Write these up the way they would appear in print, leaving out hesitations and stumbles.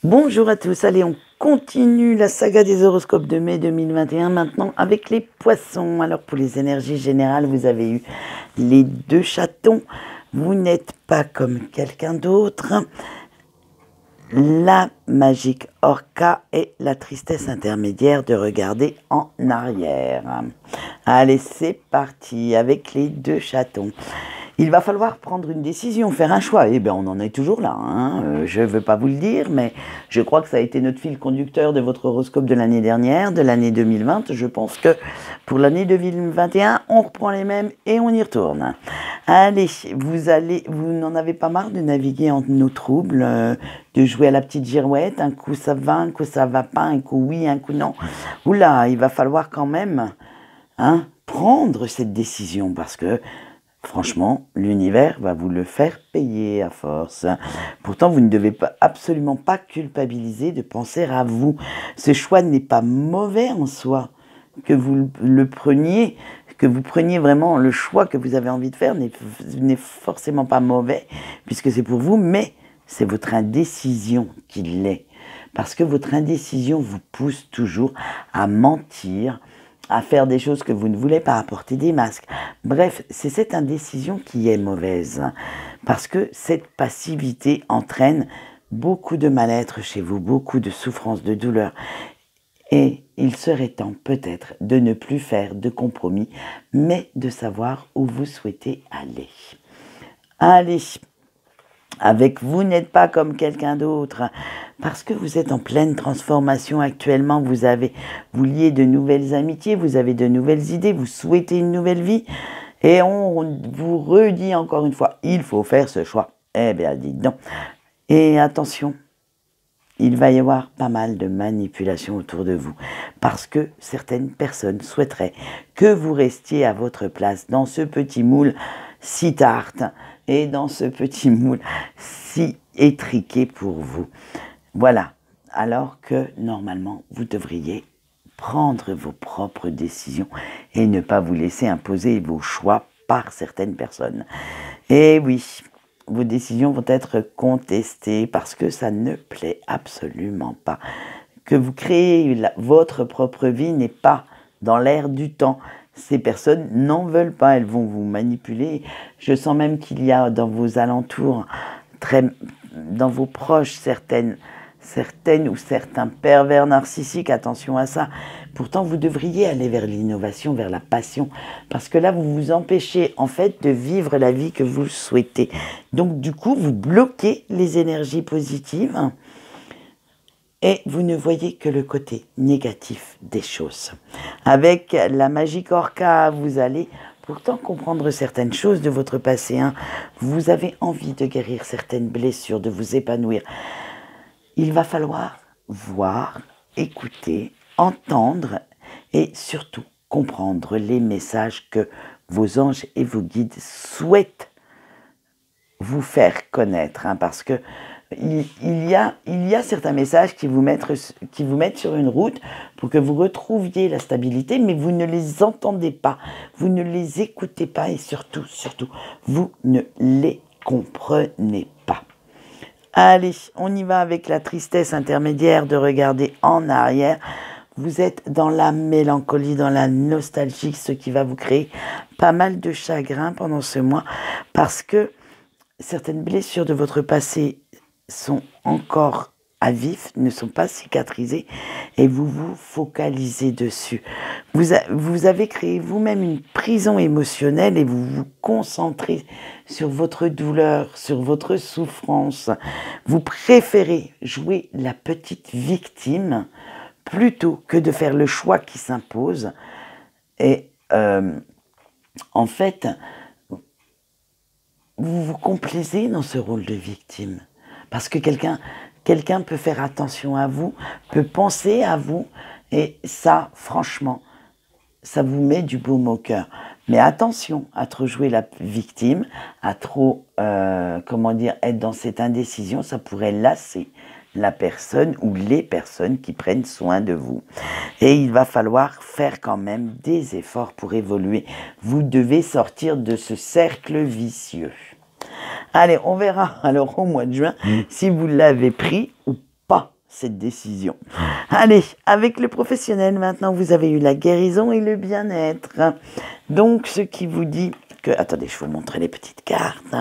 Bonjour à tous, allez on continue la saga des horoscopes de mai 2021 maintenant avec les poissons. Alors pour les énergies générales, vous avez eu les deux chatons, vous n'êtes pas comme quelqu'un d'autre, la magique orca et la tristesse intermédiaire de regarder en arrière. Allez c'est parti avec les deux chatons. Il va falloir prendre une décision, faire un choix. Eh bien, on en est toujours là. Je ne veux pas vous le dire, mais je crois que ça a été notre fil conducteur de votre horoscope de l'année dernière, de l'année 2020. Je pense que pour l'année 2021, on reprend les mêmes et on y retourne. Allez, vous n'en avez pas marre de naviguer entre nos troubles, de jouer à la petite girouette. Un coup ça va, un coup ça va pas, un coup oui, un coup non. Oula, il va falloir quand même prendre cette décision parce que franchement, l'univers va vous le faire payer à force. Pourtant, vous ne devez absolument pas culpabiliser de penser à vous. Ce choix n'est pas mauvais en soi. Que vous le preniez, que vous preniez vraiment le choix que vous avez envie de faire n'est forcément pas mauvais, puisque c'est pour vous, mais c'est votre indécision qui l'est. Parce que votre indécision vous pousse toujours à mentir, à faire des choses que vous ne voulez pas, à porter des masques. Bref, c'est cette indécision qui est mauvaise, parce que cette passivité entraîne beaucoup de mal-être chez vous, beaucoup de souffrance, de douleur. Et il serait temps peut-être de ne plus faire de compromis, mais de savoir où vous souhaitez aller. Allez, avec vous n'êtes pas comme quelqu'un d'autre, parce que vous êtes en pleine transformation actuellement, vous liez de nouvelles amitiés, vous avez de nouvelles idées, vous souhaitez une nouvelle vie, et on vous redit encore une fois, il faut faire ce choix. Eh bien, dites donc. Et attention, il va y avoir pas mal de manipulations autour de vous, parce que certaines personnes souhaiteraient que vous restiez à votre place dans ce petit moule si tarte, et dans ce petit moule si étriqué pour vous. Voilà, alors que normalement, vous devriez prendre vos propres décisions et ne pas vous laisser imposer vos choix par certaines personnes. Et oui, vos décisions vont être contestées parce que ça ne plaît absolument pas. Que vous créez votre propre vie n'est pas dans l'air du temps. Ces personnes n'en veulent pas, elles vont vous manipuler. Je sens même qu'il y a dans vos alentours, dans vos proches, certaines ou certains pervers narcissiques, attention à ça. Pourtant, vous devriez aller vers l'innovation, vers la passion, parce que là, vous vous empêchez en fait de vivre la vie que vous souhaitez. Donc, du coup, vous bloquez les énergies positives et vous ne voyez que le côté négatif des choses. Avec la magique orca, vous allez pourtant comprendre certaines choses de votre passé. Vous avez envie de guérir certaines blessures, de vous épanouir. Il va falloir voir, écouter, entendre et surtout comprendre les messages que vos anges et vos guides souhaitent vous faire connaître. Parce que il y a certains messages qui vous mettent sur une route pour que vous retrouviez la stabilité, mais vous ne les entendez pas, vous ne les écoutez pas et surtout, vous ne les comprenez pas. Allez, on y va avec la tristesse intermédiaire de regarder en arrière. Vous êtes dans la mélancolie, dans la nostalgie, ce qui va vous créer pas mal de chagrin pendant ce mois, parce que certaines blessures de votre passé sont encore à vif, ne sont pas cicatrisées, et vous vous focalisez dessus. Vous avez créé vous-même une prison émotionnelle et vous vous concentrez sur votre douleur, sur votre souffrance. Vous préférez jouer la petite victime plutôt que de faire le choix qui s'impose. Et en fait, vous vous complaisez dans ce rôle de victime. Parce que quelqu'un peut faire attention à vous, peut penser à vous, et ça, franchement, ça vous met du baume au cœur. Mais attention à trop jouer la victime, à trop, être dans cette indécision, ça pourrait lasser la personne ou les personnes qui prennent soin de vous. Et il va falloir faire quand même des efforts pour évoluer. Vous devez sortir de ce cercle vicieux. Allez, on verra alors au mois de juin si vous l'avez pris ou pas. cette décision. Allez, avec le professionnel, maintenant, vous avez eu la guérison et le bien-être. Donc, ce qui vous dit que... Attendez, je vais vous montrer les petites cartes.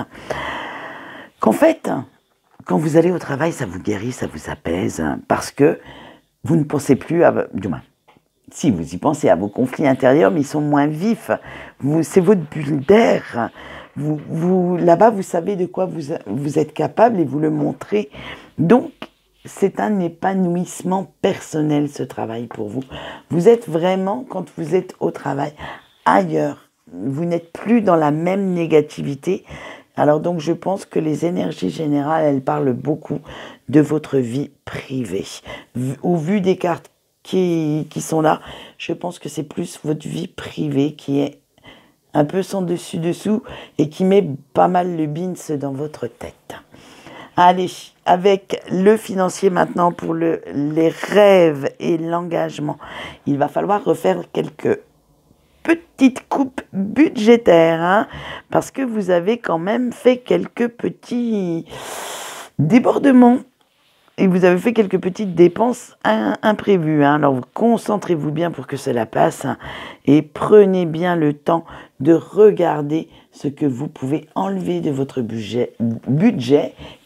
Qu'en fait, quand vous allez au travail, ça vous guérit, ça vous apaise, parce que vous ne pensez plus à... Du moins, si, vous y pensez à vos conflits intérieurs, mais ils sont moins vifs. C'est votre bulle d'air. Là-bas, vous savez de quoi vous êtes capable et vous le montrez. Donc, c'est un épanouissement personnel, ce travail pour vous. Vous êtes vraiment, quand vous êtes au travail, ailleurs. Vous n'êtes plus dans la même négativité. Alors donc, je pense que les énergies générales, elles parlent beaucoup de votre vie privée. Au vu des cartes qui sont là, je pense que c'est plus votre vie privée qui est un peu sans dessus-dessous et qui met pas mal le bins dans votre tête. Allez, avec le financier maintenant pour les rêves et l'engagement, il va falloir refaire quelques petites coupes budgétaires, hein, parce que vous avez quand même fait quelques petits débordements. Et vous avez fait quelques petites dépenses imprévues. Hein. Alors, concentrez-vous bien pour que cela passe. Hein, et prenez bien le temps de regarder ce que vous pouvez enlever de votre budget.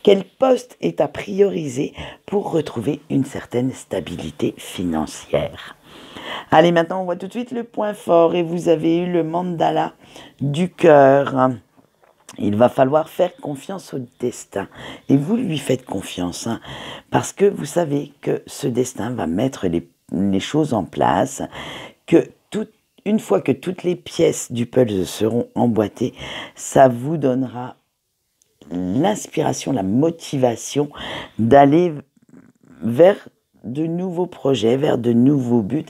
Quel poste est à prioriser pour retrouver une certaine stabilité financière. Allez, maintenant, on voit tout de suite le point fort. Et vous avez eu le mandala du cœur. Il va falloir faire confiance au destin. Et vous lui faites confiance, hein, parce que vous savez que ce destin va mettre les choses en place, que une fois que toutes les pièces du puzzle seront emboîtées, ça vous donnera l'inspiration, la motivation d'aller vers de nouveaux projets, vers de nouveaux buts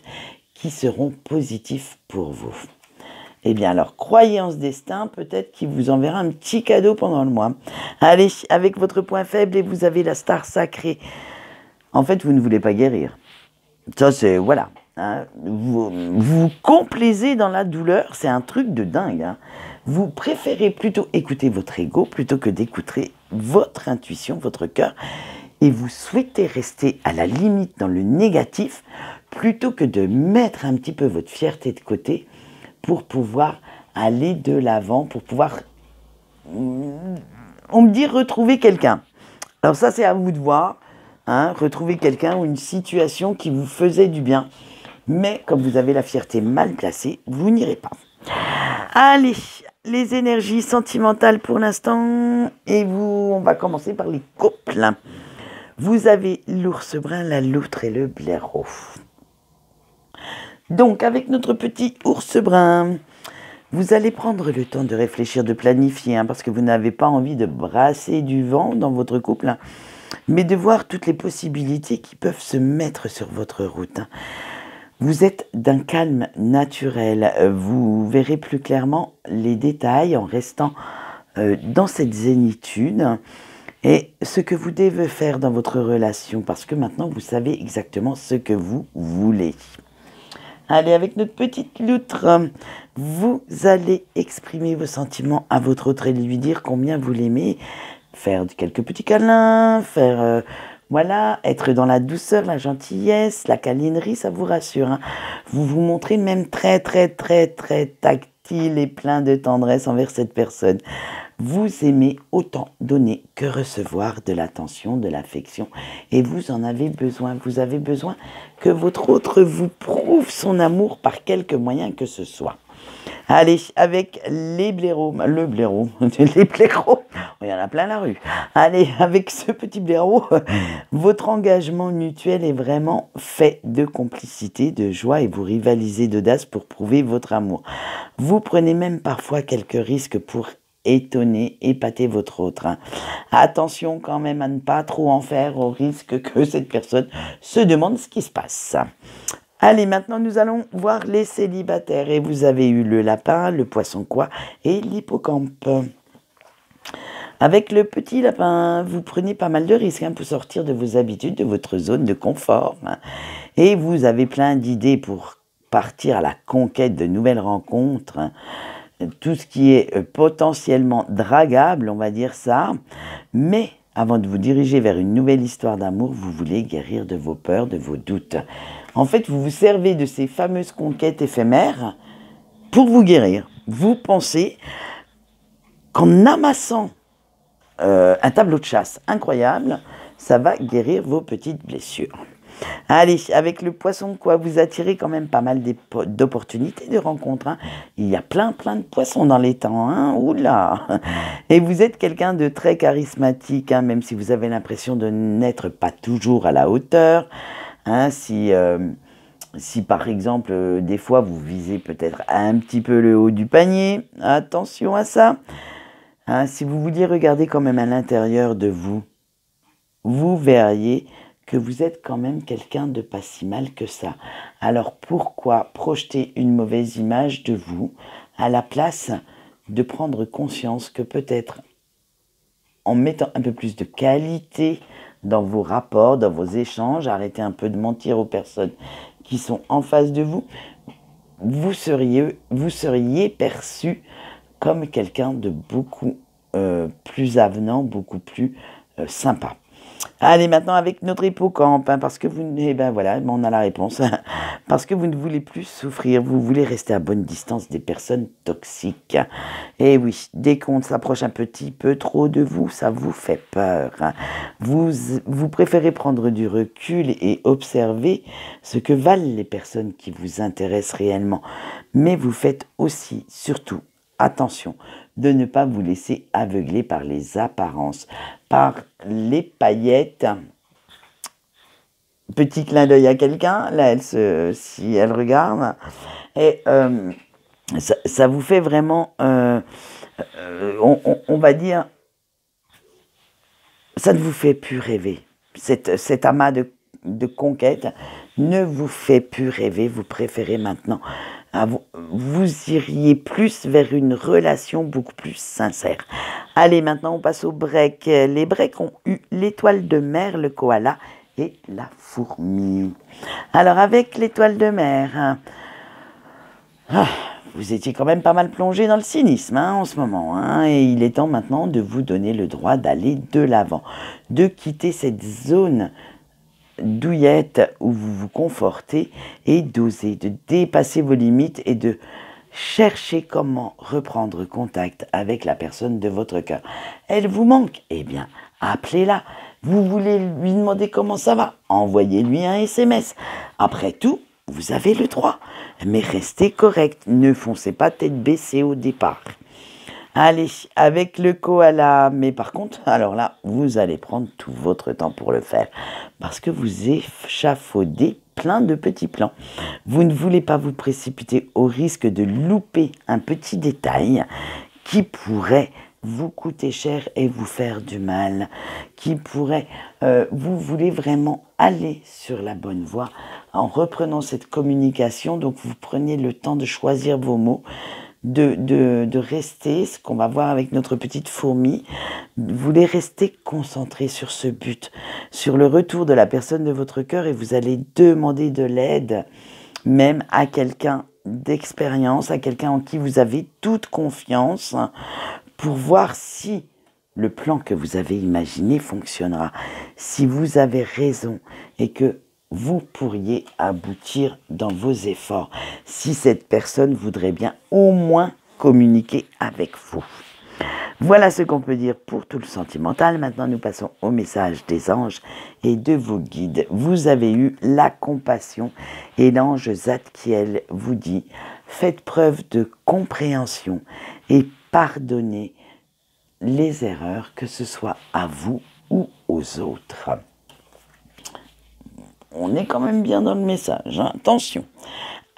qui seront positifs pour vous. Eh bien alors, croyez en ce destin, peut-être qu'il vous enverra un petit cadeau pendant le mois. Allez, avec votre point faible, et vous avez la star sacrée. En fait, vous ne voulez pas guérir. Ça, c'est... Voilà. Hein, vous complaisez dans la douleur, c'est un truc de dingue. Hein. Vous préférez plutôt écouter votre ego plutôt que d'écouter votre intuition, votre cœur. Et vous souhaitez rester à la limite dans le négatif plutôt que de mettre un petit peu votre fierté de côté pour pouvoir aller de l'avant, pour pouvoir, on me dit, retrouver quelqu'un. Alors ça, c'est à vous de voir, hein, retrouver quelqu'un ou une situation qui vous faisait du bien. Mais comme vous avez la fierté mal placée, vous n'irez pas. Allez, les énergies sentimentales pour l'instant. Et on va commencer par les couples. Vous avez l'ours brun, la loutre et le blaireau. Donc, avec notre petit ours brun, vous allez prendre le temps de réfléchir, de planifier, hein, parce que vous n'avez pas envie de brasser du vent dans votre couple, hein, mais de voir toutes les possibilités qui peuvent se mettre sur votre route. Hein. Vous êtes d'un calme naturel, vous verrez plus clairement les détails en restant dans cette zénitude et ce que vous devez faire dans votre relation, parce que maintenant vous savez exactement ce que vous voulez. Allez, avec notre petite loutre, vous allez exprimer vos sentiments à votre autre et lui dire combien vous l'aimez, faire quelques petits câlins, voilà, être dans la douceur, la gentillesse, la câlinerie, ça vous rassure. Hein. Vous vous montrez même très, très, très, très tactile et plein de tendresse envers cette personne. Vous aimez autant donner que recevoir de l'attention, de l'affection. Et vous en avez besoin. Vous avez besoin que votre autre vous prouve son amour par quelque moyen que ce soit. Allez, avec les blaireaux, les blaireaux, il y en a plein la rue. Allez, avec ce petit blaireau, votre engagement mutuel est vraiment fait de complicité, de joie et vous rivalisez d'audace pour prouver votre amour. Vous prenez même parfois quelques risques pour épater votre autre. Hein. Attention quand même à ne pas trop en faire au risque que cette personne se demande ce qui se passe. Allez, maintenant nous allons voir les célibataires. Et vous avez eu le lapin, le poisson-quoi et l'hippocampe. Avec le petit lapin, vous prenez pas mal de risques pour sortir de vos habitudes, de votre zone de confort. Hein. Et vous avez plein d'idées pour partir à la conquête de nouvelles rencontres. Hein. Tout ce qui est potentiellement dragable, on va dire ça. Mais Avant de vous diriger vers une nouvelle histoire d'amour, vous voulez guérir de vos peurs, de vos doutes. En fait, vous vous servez de ces fameuses conquêtes éphémères pour vous guérir. Vous pensez qu'en amassant un tableau de chasse incroyable, ça va guérir vos petites blessures. Allez, avec le poisson, quoi, vous attirez quand même pas mal d'opportunités de rencontres. Hein. Il y a plein de poissons dans les temps. Hein. Oula! Et vous êtes quelqu'un de très charismatique, hein, même si vous avez l'impression de n'être pas toujours à la hauteur. Hein, si par exemple, des fois, vous visez peut-être un petit peu le haut du panier, attention à ça. Hein, si vous vouliez regarder quand même à l'intérieur de vous, vous verriez que vous êtes quand même quelqu'un de pas si mal que ça. Alors pourquoi projeter une mauvaise image de vous à la place de prendre conscience que peut-être en mettant un peu plus de qualité dans vos rapports, dans vos échanges, arrêtez un peu de mentir aux personnes qui sont en face de vous, vous seriez perçu comme quelqu'un de beaucoup plus avenant, beaucoup plus sympa. Allez, maintenant avec notre hippocampe, hein, parce que vous... Eh ben voilà, on a la réponse. Parce que vous ne voulez plus souffrir, vous voulez rester à bonne distance des personnes toxiques. Et oui, dès qu'on s'approche un petit peu trop de vous, ça vous fait peur. Hein. Vous préférez prendre du recul et observer ce que valent les personnes qui vous intéressent réellement. Mais vous faites aussi, surtout, attention, de ne pas vous laisser aveugler par les apparences, par les paillettes. Petit clin d'œil à quelqu'un, là, si elle regarde, et ça vous fait vraiment, on va dire, ça ne vous fait plus rêver. Cet amas de conquêtes ne vous fait plus rêver, vous préférez maintenant vous iriez plus vers une relation beaucoup plus sincère. Allez, maintenant on passe aux breaks. Les breaks ont eu l'étoile de mer, le koala et la fourmi. Alors avec l'étoile de mer, vous étiez quand même pas mal plongé dans le cynisme en ce moment. Hein, et il est temps maintenant de vous donner le droit d'aller de l'avant, de quitter cette zone douillette où vous vous confortez et d'oser, de dépasser vos limites et de chercher comment reprendre contact avec la personne de votre cœur. Elle vous manque? Eh bien, appelez-la. Vous voulez lui demander comment ça va? Envoyez-lui un SMS. Après tout, vous avez le droit. Mais restez correct. Ne foncez pas tête baissée au départ. Allez, avec le koala, mais par contre, alors là, vous allez prendre tout votre temps pour le faire, parce que vous échafaudez plein de petits plans. Vous ne voulez pas vous précipiter au risque de louper un petit détail qui pourrait vous coûter cher et vous faire du mal, qui pourrait... vous voulez vraiment aller sur la bonne voie en reprenant cette communication, donc vous prenez le temps de choisir vos mots, de rester, ce qu'on va voir avec notre petite fourmi, vous voulez rester concentré sur ce but, sur le retour de la personne de votre cœur et vous allez demander de l'aide, même à quelqu'un d'expérience, à quelqu'un en qui vous avez toute confiance, pour voir si le plan que vous avez imaginé fonctionnera, si vous avez raison et que vous pourriez aboutir dans vos efforts si cette personne voudrait bien au moins communiquer avec vous. Voilà ce qu'on peut dire pour tout le sentimental. Maintenant, nous passons au message des anges et de vos guides. Vous avez eu la compassion et l'ange Zadkiel vous dit « Faites preuve de compréhension et pardonnez les erreurs, que ce soit à vous ou aux autres. » On est quand même bien dans le message, hein. Attention.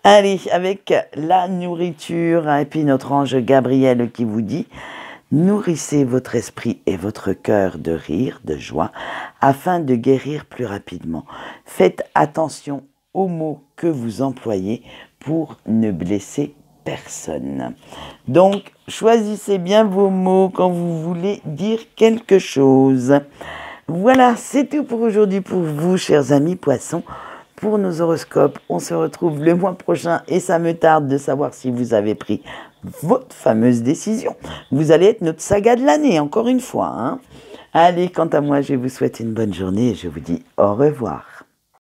Allez, avec la nourriture, et puis notre ange Gabriel qui vous dit « Nourrissez votre esprit et votre cœur de rire, de joie, afin de guérir plus rapidement. Faites attention aux mots que vous employez pour ne blesser personne. » Donc, choisissez bien vos mots quand vous voulez dire quelque chose. Voilà, c'est tout pour aujourd'hui pour vous, chers amis poissons. Pour nos horoscopes, on se retrouve le mois prochain et ça me tarde de savoir si vous avez pris votre fameuse décision. Vous allez être notre saga de l'année, encore une fois. Hein. Allez, quant à moi, je vous souhaite une bonne journée et je vous dis au revoir.